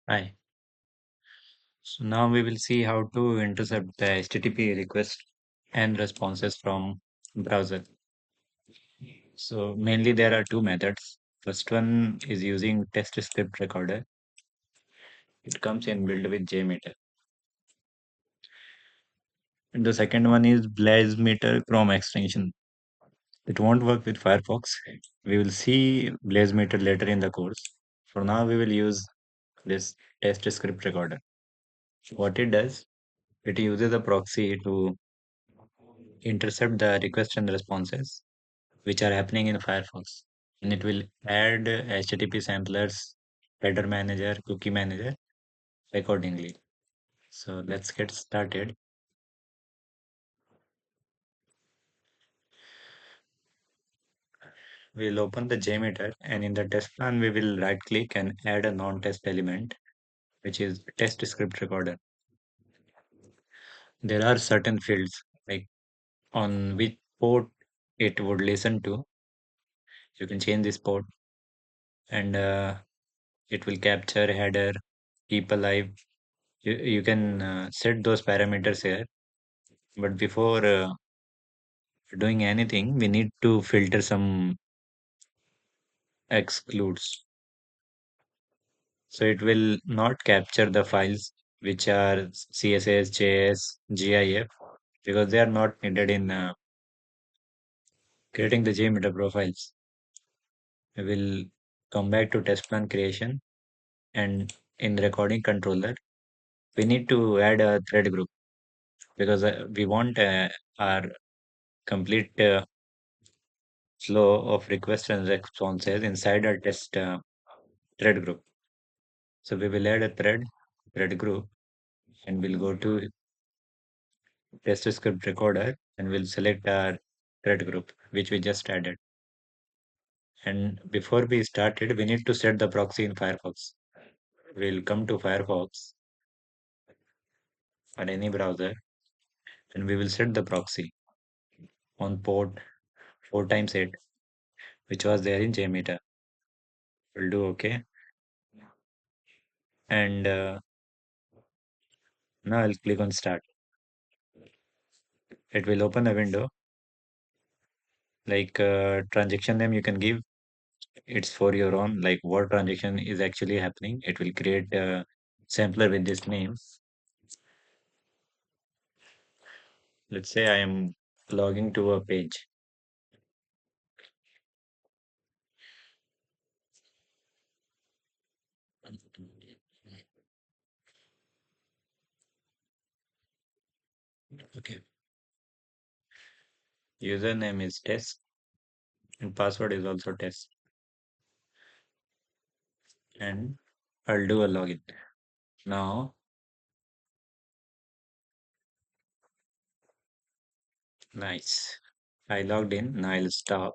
Hi. So now we will see how to intercept the HTTP request and responses from browser. So mainly there are two methods. First one is using test script recorder. It comes in built with Jmeter. And the second one is Blazemeter Chrome extension. It won't work with Firefox. We will see Blazemeter later in the course. For now, we will use this test script recorder. What it does, it uses a proxy to intercept the request and responses which are happening in Firefox. And it will add HTTP samplers, header manager, cookie manager accordingly. So let's get started. We'll open the JMeter and in the test plan, we will right click and add a non-test element, which is test script recorder. There are certain fields like on which port it would listen to. You can change this port and it will capture header, keep alive. You can set those parameters here. But before doing anything, we need to filter some excludes. So it will not capture the files which are CSS, JS, GIF because they are not needed in creating the JMeter profiles. We will come back to test plan creation and in recording controller, we need to add a thread group because we want our complete flow of requests and responses inside our test thread group. So we will add a thread group, and we'll go to test script recorder and we'll select our thread group, which we just added. And before we started, we need to set the proxy in Firefox. We'll come to Firefox or any browser and we will set the proxy on port 4 times 8, which was there in JMeter. We'll do OK. And now I'll click on start. It will open a window like transaction name you can give. It's for your own, like what transaction is actually happening. It will create a sampler with this name. Let's say I am logging to a page. Okay. Username is test and password is also test. And I'll do a login. Now, nice. I logged in. Now I'll stop.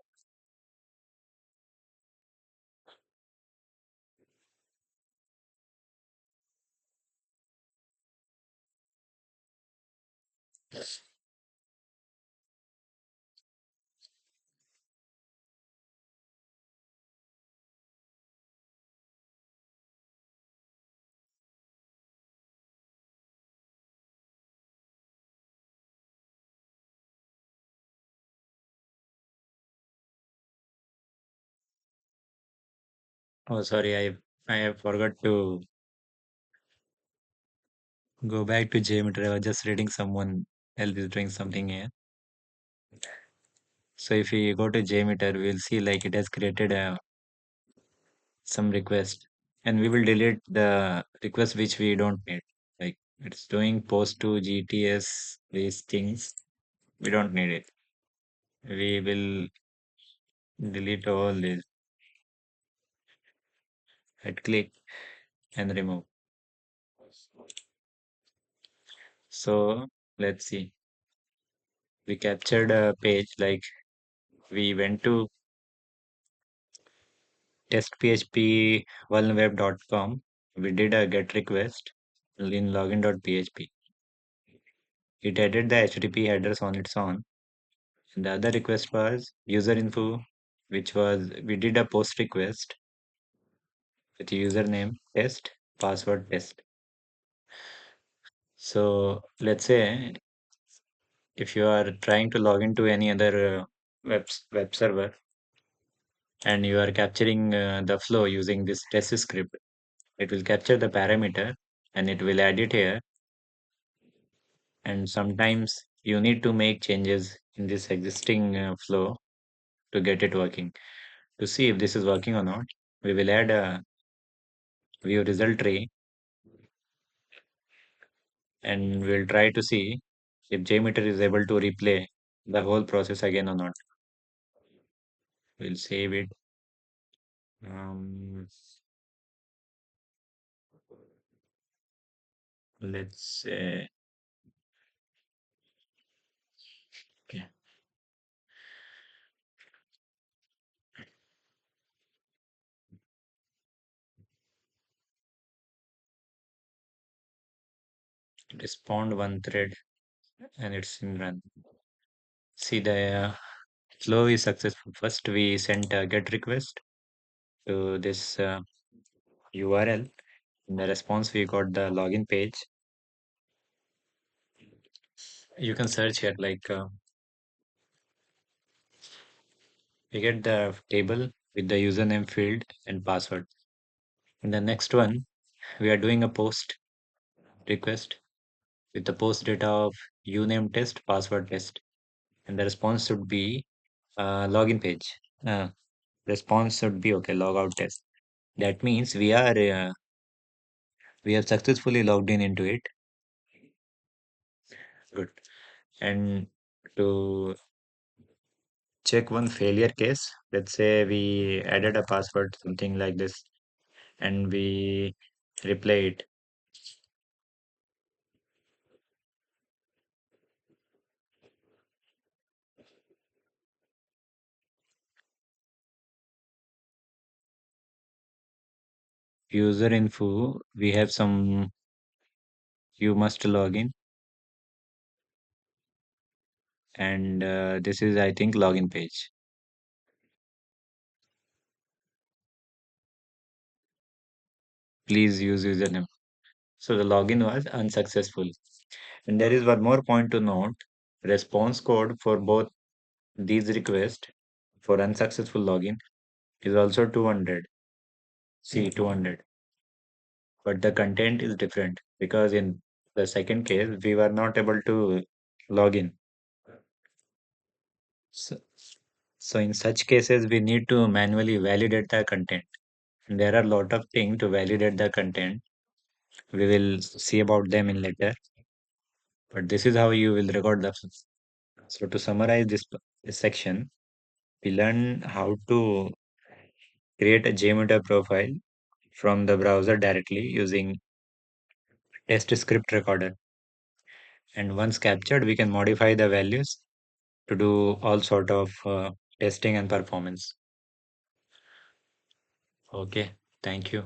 Oh, sorry. I have forgot to go back to Jmeter. I was just reading someone else is doing something here. So if we go to Jmeter, we'll see like it has created some request and we will delete the request which we don't need. Like it's doing post to GTS, these things. We don't need it. We will delete all this. Hit click and remove. So let's see. We captured a page like we went to testphp vulnweb.com. We did a get request in login.php. It added the HTTP headers on its own. And the other request was user info, which was we did a post request with username test. password test. So let's say if you are trying to log into any other web server and you are capturing the flow using this test script, it will capture the parameter and it will add it here. And sometimes you need to make changes in this existing flow to get it working. To see if this is working or not, we will add a view result tree and we'll try to see if Jmeter is able to replay the whole process again or not. We'll save it. Um, let's say, okay, respond one thread and it's in run. See the flow is successful. First, we sent a get request to this URL. In the response, we got the login page. You can search here, like we get the table with the username field and password. In the next one, we are doing a post request with the post data of uname test, password test, and the response should be login page. Response should be okay, logout test. That means we have successfully logged in into it. Good. And to check one failure case, let's say we added a password, something like this, and we replay it. User info, we have some, you must log in, and this is, I think, login page. Please use username. So the login was unsuccessful. And there is one more point to note. Response code for both these requests for unsuccessful login is also 200. See, 200. But the content is different because in the second case, we were not able to log in. So, so in such cases, we need to manually validate the content. And there are a lot of things to validate the content. We will see about them in later. But this is how you will record the. So to summarize this section, we learn how to create a Jmeter profile from the browser directly using test script recorder. And once captured, we can modify the values to do all sort of testing and performance. Okay, thank you.